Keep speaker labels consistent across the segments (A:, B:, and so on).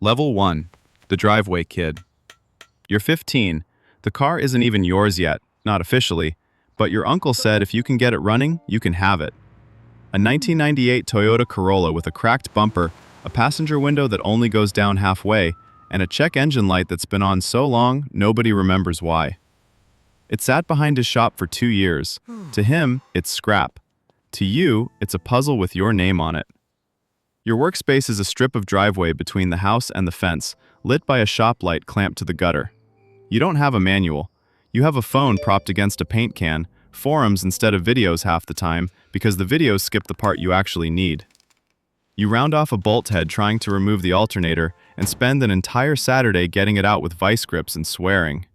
A: Level 1. The Driveway Kid. You're 15. The car isn't even yours yet, not officially, but your uncle said if you can get it running, you can have it. A 1998 Toyota Corolla with a cracked bumper, a passenger window that only goes down halfway, and a check engine light that's been on so long nobody remembers why. It sat behind his shop for 2 years. To him, it's scrap. To you, it's a puzzle with your name on it. Your workspace is a strip of driveway between the house and the fence, lit by a shop light clamped to the gutter. You don't have a manual. You have a phone propped against a paint can, forums instead of videos half the time, because the videos skip the part you actually need. You round off a bolt head trying to remove the alternator and spend an entire Saturday getting it out with vice grips and swearing.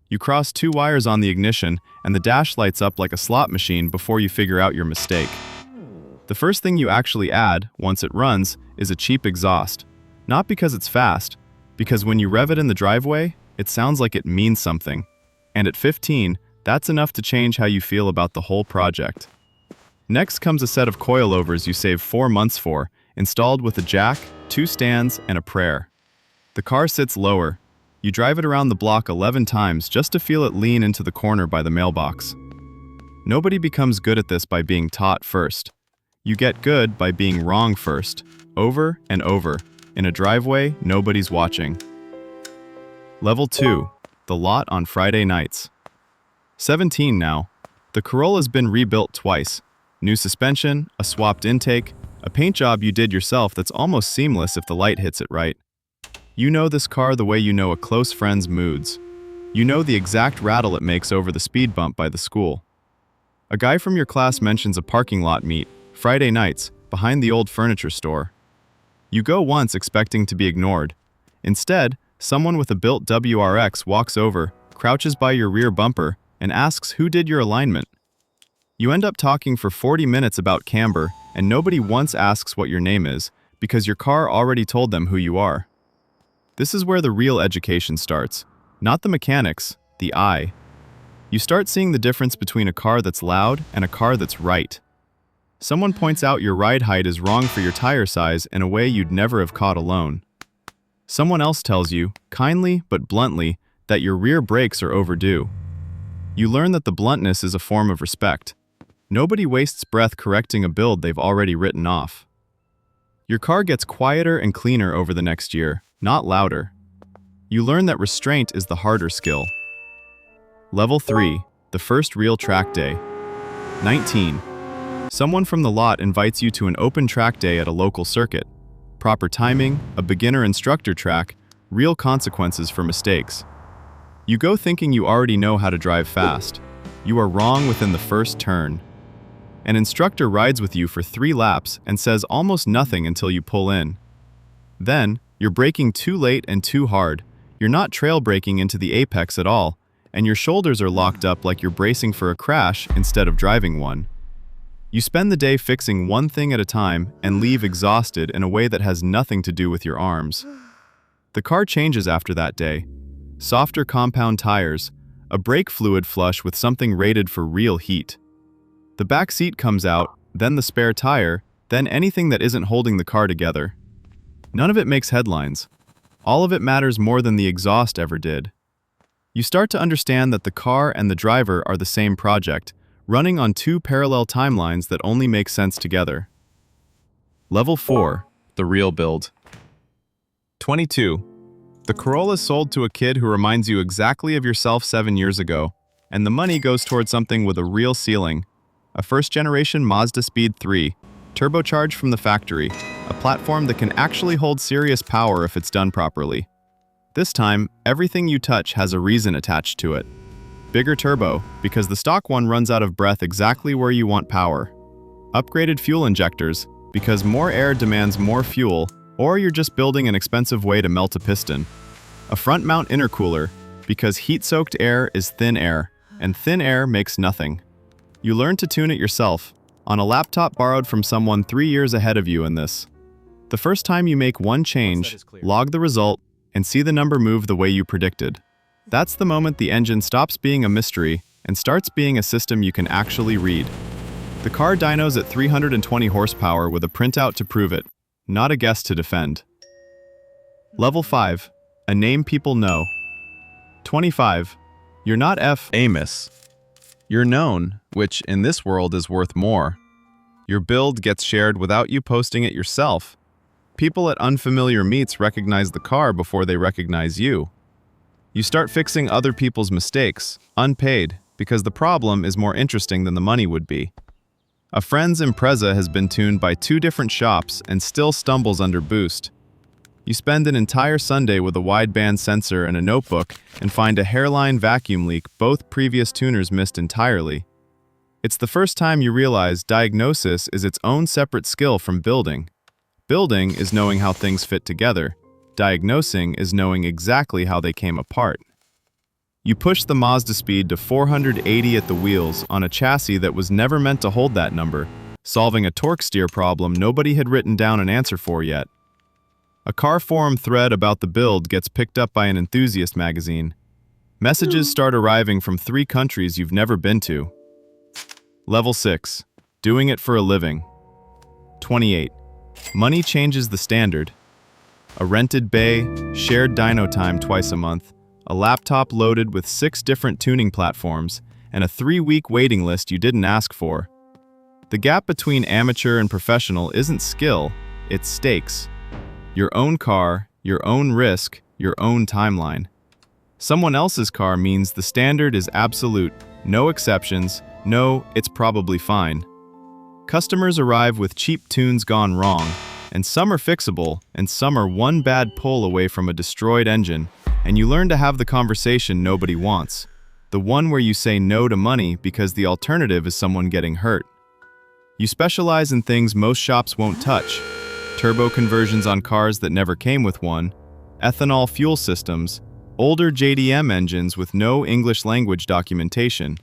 A: You cross 2 wires on the ignition and the dash lights up like a slot machine before you figure out your mistake. The first thing you actually add, once it runs, is a cheap exhaust. Not because it's fast, because when you rev it in the driveway, it sounds like it means something. And at 15, that's enough to change how you feel about the whole project. Next comes a set of coilovers you saved 4 months for, installed with a jack, 2 stands, and a prayer. The car sits lower. You drive it around the block 11 times just to feel it lean into the corner by the mailbox. Nobody becomes good at this by being taught first. You get good by being wrong first, over and over, in a driveway nobody's watching. Level 2. The lot on Friday nights. 17 now. The Corolla's been rebuilt twice. New suspension, a swapped intake, a paint job you did yourself that's almost seamless if the light hits it right. You know this car the way you know a close friend's moods. You know the exact rattle it makes over the speed bump by the school. A guy from your class mentions a parking lot meet, Friday nights, behind the old furniture store. You go once expecting to be ignored. Instead, someone with a built WRX walks over, crouches by your rear bumper, and asks who did your alignment. You end up talking for 40 minutes about camber, and nobody once asks what your name is, because your car already told them who you are. This is where the real education starts. Not the mechanics, the eye. You start seeing the difference between a car that's loud and a car that's right. Someone points out your ride height is wrong for your tire size in a way you'd never have caught alone. Someone else tells you, kindly but bluntly, that your rear brakes are overdue. You learn that the bluntness is a form of respect. Nobody wastes breath correcting a build they've already written off. Your car gets quieter and cleaner over the next year, not louder. You learn that restraint is the harder skill. Level 3. The first real track day. 19. Someone from the lot invites you to an open track day at a local circuit. Proper timing, a beginner instructor track, real consequences for mistakes. You go thinking you already know how to drive fast. You are wrong within the first turn. An instructor rides with you for 3 laps and says almost nothing until you pull in. Then, you're braking too late and too hard. You're not trail braking into the apex at all, and your shoulders are locked up like you're bracing for a crash instead of driving one. You spend the day fixing one thing at a time and leave exhausted in a way that has nothing to do with your arms. The car changes after that day. Softer compound tires, a brake fluid flush with something rated for real heat. The back seat comes out, then the spare tire, then anything that isn't holding the car together. None of it makes headlines. All of it matters more than the exhaust ever did. You start to understand that the car and the driver are the same project, running on 2 parallel timelines that only make sense together. Level 4. The real build. 22. The Corolla is sold to a kid who reminds you exactly of yourself 7 years ago, and the money goes towards something with a real ceiling. A first-generation Mazda Speed 3, turbocharged from the factory, a platform that can actually hold serious power if it's done properly. This time, everything you touch has a reason attached to it. Bigger turbo, because the stock one runs out of breath exactly where you want power. Upgraded fuel injectors, because more air demands more fuel, or you're just building an expensive way to melt a piston. A front mount intercooler, because heat-soaked air is thin air, and thin air makes nothing. You learn to tune it yourself, on a laptop borrowed from someone 3 years ahead of you in this. The first time you make one change, log the result, and see the number move the way you predicted. That's the moment the engine stops being a mystery and starts being a system you can actually read. The car dynos at 320 horsepower with a printout to prove it, not a guess to defend. Level 5. A name people know. 25. You're not F. Amos. You're known, which in this world is worth more. Your build gets shared without you posting it yourself. People at unfamiliar meets recognize the car before they recognize you. You start fixing other people's mistakes, unpaid, because the problem is more interesting than the money would be. A friend's Impreza has been tuned by 2 different shops and still stumbles under boost. You spend an entire Sunday with a wideband sensor and a notebook and find a hairline vacuum leak both previous tuners missed entirely. It's the first time you realize diagnosis is its own separate skill from building. Building is knowing how things fit together. Diagnosing is knowing exactly how they came apart. You push the Mazda speed to 480 at the wheels on a chassis that was never meant to hold that number, solving a torque steer problem nobody had written down an answer for yet. A car forum thread about the build gets picked up by an enthusiast magazine. Messages start arriving from 3 countries you've never been to. Level 6. Doing it for a living. 28. Money changes the standard. A rented bay, shared dyno time twice a month, a laptop loaded with 6 different tuning platforms, and a 3-week waiting list you didn't ask for. The gap between amateur and professional isn't skill, it's stakes. Your own car, your own risk, your own timeline. Someone else's car means the standard is absolute, no exceptions, no, it's probably fine. Customers arrive with cheap tunes gone wrong, and some are fixable, and some are one bad pull away from a destroyed engine, and you learn to have the conversation nobody wants. The one where you say no to money because the alternative is someone getting hurt. You specialize in things most shops won't touch. Turbo conversions on cars that never came with one, ethanol fuel systems, older JDM engines with no English language documentation.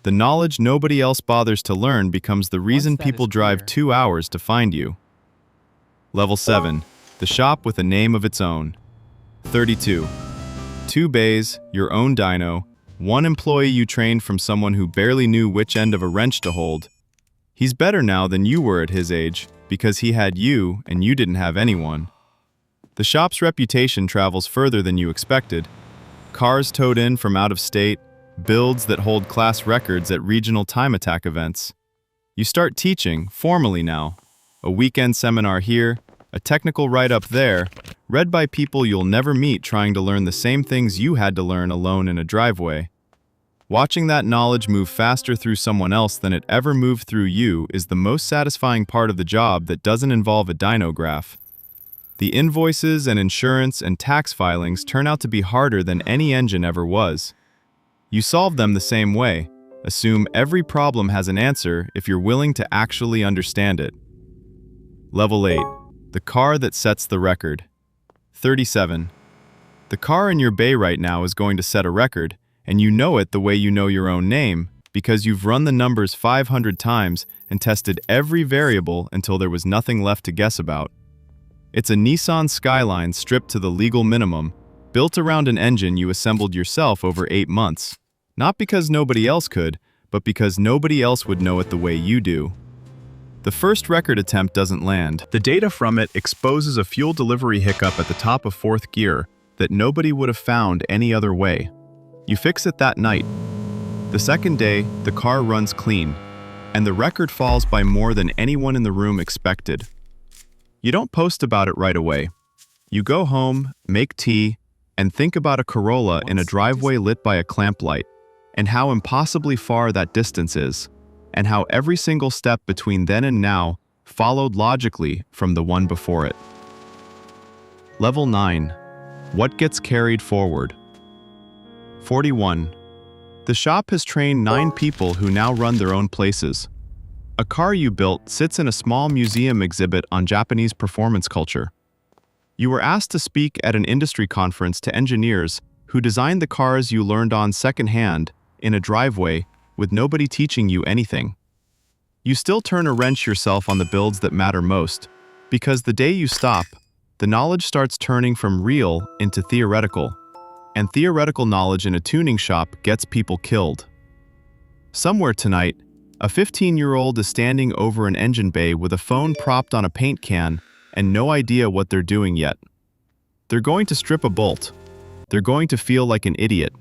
A: The knowledge nobody else bothers to learn becomes the reason people drive 2 hours to find you. Level 7. The shop with a name of its own. 32. 2 bays, your own dyno, 1 employee you trained from someone who barely knew which end of a wrench to hold. He's better now than you were at his age, because he had you and you didn't have anyone. The shop's reputation travels further than you expected. Cars towed in from out of state, builds that hold class records at regional time attack events. You start teaching, formally now. A weekend seminar here, a technical write-up there, read by people you'll never meet trying to learn the same things you had to learn alone in a driveway. Watching that knowledge move faster through someone else than it ever moved through you is the most satisfying part of the job that doesn't involve a dyno graph. The invoices and insurance and tax filings turn out to be harder than any engine ever was. You solve them the same way. Assume every problem has an answer if you're willing to actually understand it. Level 8. The car that sets the record. 37. The car in your bay right now is going to set a record, and you know it the way you know your own name, because you've run the numbers 500 times and tested every variable until there was nothing left to guess about. It's a Nissan Skyline stripped to the legal minimum, built around an engine you assembled yourself over 8 months. Not because nobody else could, but because nobody else would know it the way you do. The first record attempt doesn't land. The data from it exposes a fuel delivery hiccup at the top of 4th gear that nobody would have found any other way. You fix it that night. The second day, the car runs clean, and the record falls by more than anyone in the room expected. You don't post about it right away. You go home, make tea, and think about a Corolla in a driveway lit by a clamp light, and how impossibly far that distance is, and how every single step between then and now followed logically from the one before it. Level 9. What gets carried forward? 41. The shop has trained 9 people who now run their own places. A car you built sits in a small museum exhibit on Japanese performance culture. You were asked to speak at an industry conference to engineers who designed the cars you learned on secondhand in a driveway with nobody teaching you anything. You still turn a wrench yourself on the builds that matter most, because the day you stop, the knowledge starts turning from real into theoretical, and theoretical knowledge in a tuning shop gets people killed. Somewhere tonight, a 15-year-old is standing over an engine bay with a phone propped on a paint can and no idea what they're doing yet. They're going to strip a bolt. They're going to feel like an idiot.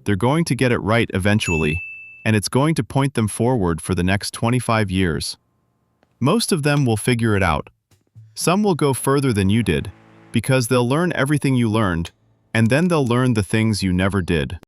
A: They're going to get it right eventually, and it's going to point them forward for the next 25 years. Most of them will figure it out. Some will go further than you did, because they'll learn everything you learned, and then they'll learn the things you never did.